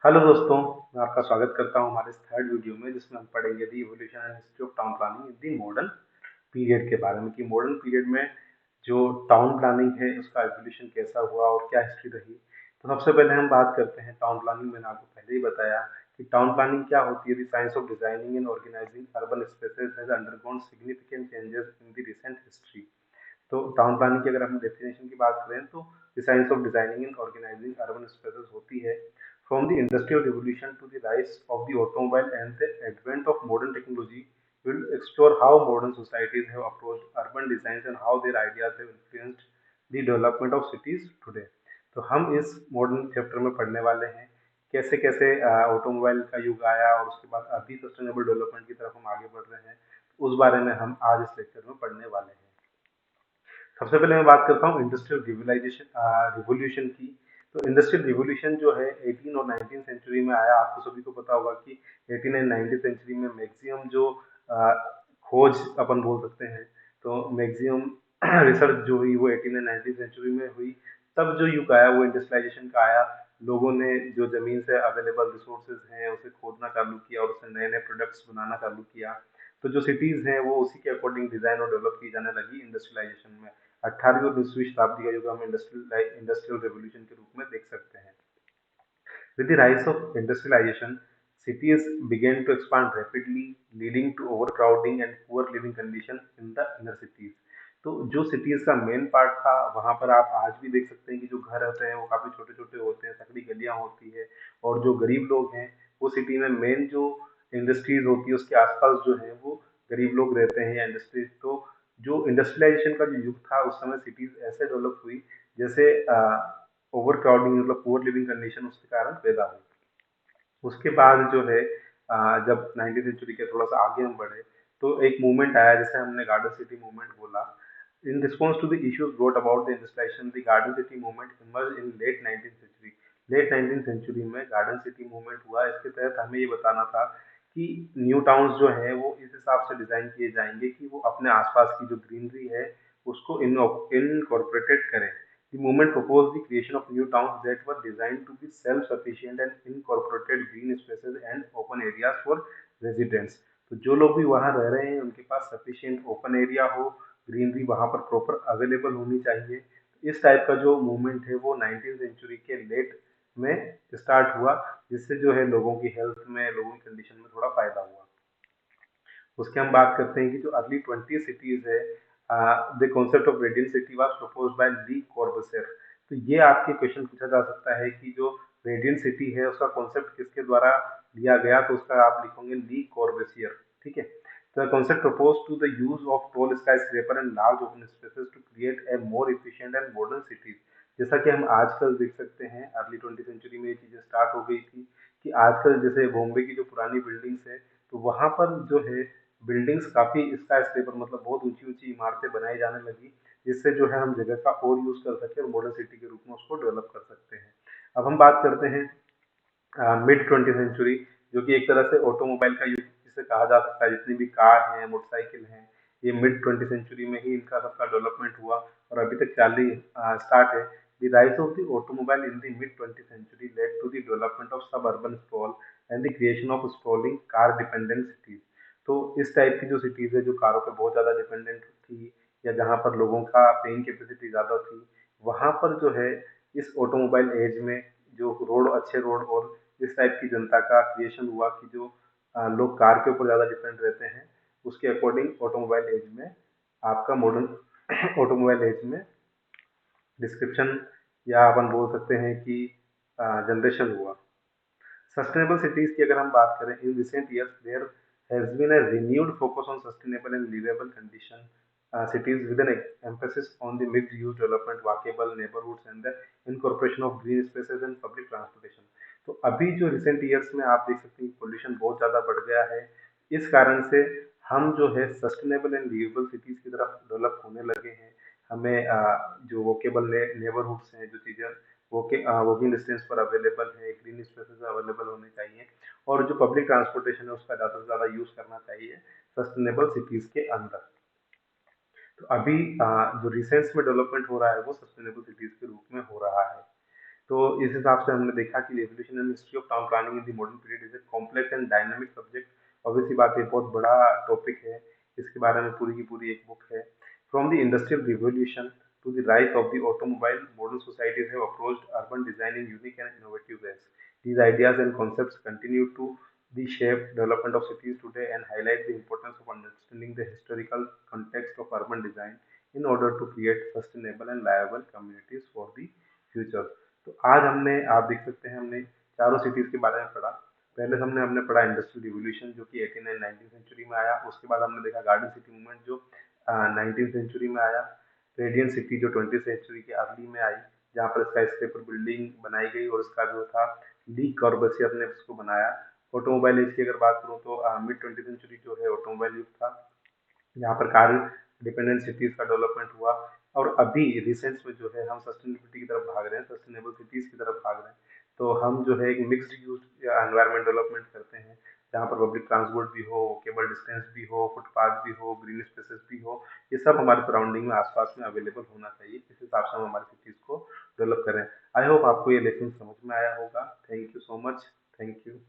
Hello दोस्तों, मैं आपका स्वागत करता हूं हमारे इस थर्ड वीडियो में जिसमें हम पढ़ेंगे the evolution and history of town planning in the modern period के बारे में कि मॉडर्न पीरियड में जो टाउन प्लानिंग है उसका इवोल्यूशन कैसा हुआ और क्या हिस्ट्री रही। तो सबसे पहले हम बात करते हैं टाउन प्लानिंग। मैंने आपको पहले ही बताया कि टाउन प्लानिंग क्या होती है। The science of designing and organizing urban spaces has undergone significant changes in the recent history. तो टाउन प्लानिंग की अगर हम डेफिनेशन की बात करें तो the science of designing and organizing urban spaces होती है from the industrial revolution to the rise of the automobile and the advent of modern technology will explore how modern societies have approached urban designs and how their ideas have influenced the development of cities today। तो हम इस modern chapter में पढ़ने वाले हैं कैसे कैसे automobile का युग आया और उसके बाद अभी सस्टेनेबल डेवलपमेंट की तरफ हम आगे बढ़ रहे हैं। उस बारे में हम आज इस लेक्चर में पढ़ने वाले हैं। सबसे पहले मैं बात करता हूँ इंडस्ट्रियल रिवोल्यूशन की। तो इंडस्ट्रियल रिवोल्यूशन जो है 18 और 19 सेंचुरी में आया। आपको सभी को पता होगा कि 18 एंड 19 सेंचुरी में मैक्सिमम जो आ, खोज अपन बोल सकते हैं, तो मैक्सिमम रिसर्च जो हुई वो 18 एंड 19 सेंचुरी में हुई। तब जो युग आया वो इंडस्ट्रियलाइजेशन का आया। लोगों ने जो जमीन से अवेलेबल रिसोर्सेज हैं उसे खोदना चालू किया और उससे नए नए प्रोडक्ट्स बनाना चालू किया। तो जो सिटीज हैं वो उसी के अकॉर्डिंग डिजाइन और डेवलप की जाने लगी इंडस्ट्रियलाइजेशन में। 18वीं और 20वीं शताब्दी का युग हम इंडस्ट्रियल रेवोल्यूशन के रूप में देख सकते हैं। With the rise of industrialization, cities began to expand rapidly, leading to overcrowding and poor living conditions in the inner cities। तो जो सिटीज का मेन पार्ट था वहां पर आप आज भी देख सकते हैं कि जो घर होते हैं वो काफी छोटे छोटे होते हैं, सकड़ी गलियां होती है। और जो गरीब लोग हैं वो सिटी में मेन जो इंडस्ट्रीज होती है उसके आसपास जो है वो गरीब लोग रहते हैं या इंडस्ट्रीज। तो जो इंडस्ट्रियलाइजेशन का जो युग था उस समय सिटीज ऐसे डेवलप हुई जैसे ओवर क्राउडिंग मतलब पुअर लिविंग कंडीशन उसके कारण पैदा हुई। उसके बाद जो है जब 19वीं सेंचुरी के थोड़ा सा आगे हम बढ़े तो एक मूवमेंट आया जिसे हमने गार्डन सिटी मूवमेंट बोला। In response to the issues brought about the industrialization the garden city movement emerge in late 19th century. Late 19th century में गार्डन सिटी मूवमेंट हुआ। इसके तहत हमें ये बताना था कि न्यू टाउन्स जो है वो इस हिसाब से डिजाइन किए जाएंगे कि वो अपने आसपास की जो ग्रीनरी है उसको इनकॉर्पोरेटेड करें। The movement proposed the creation of new towns that were designed to be self-sufficient and incorporated green spaces and open areas for residents। तो जो लोग भी वहाँ रह रहे हैं उनके पास सफिशिएंट ओपन एरिया हो, ग्रीनरी वहाँ पर प्रॉपर अवेलेबल होनी चाहिए। इस टाइप का जो मूवमेंट है वो 19th सेंचुरी के लेट में स्टार्ट हुआ, जिससे जो है लोगों की हेल्थ में, लोगों की कंडीशन में थोड़ा फायदा हुआ। उसके हम बात करते हैं कि जो अर्ली 20 सिटीज है, the concept of radiant city was proposed by Le Corbusier. तो ये आपके क्वेश्चन पूछा जा सकता है कि जो रेडियंट सिटी है उसका कॉन्सेप्ट किसके द्वारा लिया गया, तो उसका आप लिखोगे ली कॉर्बुसियर। ठीक है। तो concept propose to the use of tall skyscraper and large open spaces to create a more efficient and modern cities. जैसा कि हम आजकल देख सकते हैं, अर्ली 20 सेंचुरी में ये चीजें स्टार्ट हो गई थी कि आजकल जैसे बॉम्बे की जो पुरानी बिल्डिंग्स है तो वहां पर जो है बिल्डिंग्स काफी स्काई स्क्रेपर मतलब बहुत ऊंची ऊंची इमारतें बनाई जाने लगी, जिससे जो है हम जगह का और यूज कर सके और मॉडर्न सिटी के रूप में उसको डेवलप कर सकते हैं। अब हम बात करते हैं मिड 20 सेंचुरी, जो कि एक तरह से ऑटोमोबाइल का युग जिसे कहा जा सकता है। जितनी भी कार हैं, मोटरसाइकिल हैं, ये मिड 20 सेंचुरी में ही इनका सबका डेवलपमेंट हुआ और अभी तक चालू स्टार्ट है। The rise of the automobile in the mid 20th century led to the development of suburban sprawl and the creation of sprawling car dependent cities। तो इस टाइप की जो सिटीज है जो कारों पे बहुत ज्यादा डिपेंडेंट थी या जहाँ पर लोगों का पेइंग कैपेसिटी ज्यादा थी, वहां पर जो है इस ऑटोमोबाइल एज में जो रोड, अच्छे रोड और इस टाइप की जनता का क्रिएशन हुआ कि जो लोग कार के ऊपर ज्यादा डिपेंड रहते हैं, उसके अकॉर्डिंग ऑटोमोबाइल एज में आपका मॉडर्न ऑटोमोबाइल एज में डिस्क्रिप्शन या अपन बोल सकते हैं कि जनरेशन हुआ। सस्टेनेबल सिटीज की अगर हम बात करें, in recent years there has been a renewed focus on sustainable and livable condition cities with an emphasis on the mixed use development, walkable neighborhoods and the incorporation of green spaces and public transportation। तो अभी जो recent years में आप देख सकते हैं pollution बहुत ज्यादा बढ़ गया है। इस कारण से हम जो है सस्टेनेबल एंड लिवेबल सिटीज की तरफ डेवलप होने लगे हैं। हमें जो वोकेबल नेबरहुड्स हैं, जो चीजें वॉकिंग डिस्टेंस पर अवेलेबल है, ग्रीन स्पेसेस अवेलेबल होने चाहिए और जो पब्लिक ट्रांसपोर्टेशन है उसका ज़्यादा से ज़्यादा यूज करना चाहिए सस्टेनेबल सिटीज के अंदर। तो अभी जो रिसेंट में डेवलपमेंट हो रहा है वो सस्टेनेबल सिटीज के रूप में हो रहा है। तो इस हिसाब से हमने देखा कि evolution and history of town planning in the modern period is a complex and dynamic subject. Obviously बात है, बहुत बड़ा टॉपिक है, इसके बारे में पूरी की पूरी एक बुक है। From the industrial revolution to the rise of the automobile, modern societies have approached urban design in unique and innovative ways. These ideas and concepts continue to the shape development of cities today and highlight the importance of understanding the historical context of urban design in order to create sustainable and liable communities for the future. तो आज हमने, आप देख सकते हैं, हमने चारों cities के बारे में पढ़ा। पहले हमने पढ़ा इंडस्ट्रियल रिवोल्यूशन जो कि 18 एंड 19 सेंचुरी में आया। उसके बाद हमने देखा गार्डन सिटी मूवमेंट जो 19 सेंचुरी में आया। रेडियंट सिटी जो 20 सेंचुरी के अर्ली में आई, जहाँ पर स्काई स्क्रेपर बिल्डिंग बनाई गई और उसका जो था ली कॉर्बसियर ने उसको बनाया। ऑटोमोबाइल एज की अगर बात करूँ तो मिड 20 सेंचुरी जो है ऑटोमोबाइल युग था, जहाँ पर कार डिपेंडेंट सिटीज का डेवलपमेंट हुआ। और अभी रिसेंट में जो है हम सस्टेनेबिलिटी की तरफ भाग रहे हैं, सस्टेनेबल सिटीज की तरफ भाग रहे हैं। तो हम जो है एक मिक्स्ड यूज एनवायरमेंट डेवलपमेंट करते हैं, जहाँ पर पब्लिक ट्रांसपोर्ट भी हो, केबल डिस्टेंस भी हो, फुटपाथ भी हो, ग्रीन स्पेसेस भी हो। ये सब हमारे सराउंडिंग में आसपास में अवेलेबल होना चाहिए। इस हिसाब से हम हमारी सिटीज को डेवलप करें। आई होप आपको ये लेसन समझ में आया होगा। Thank you so much. Thank you.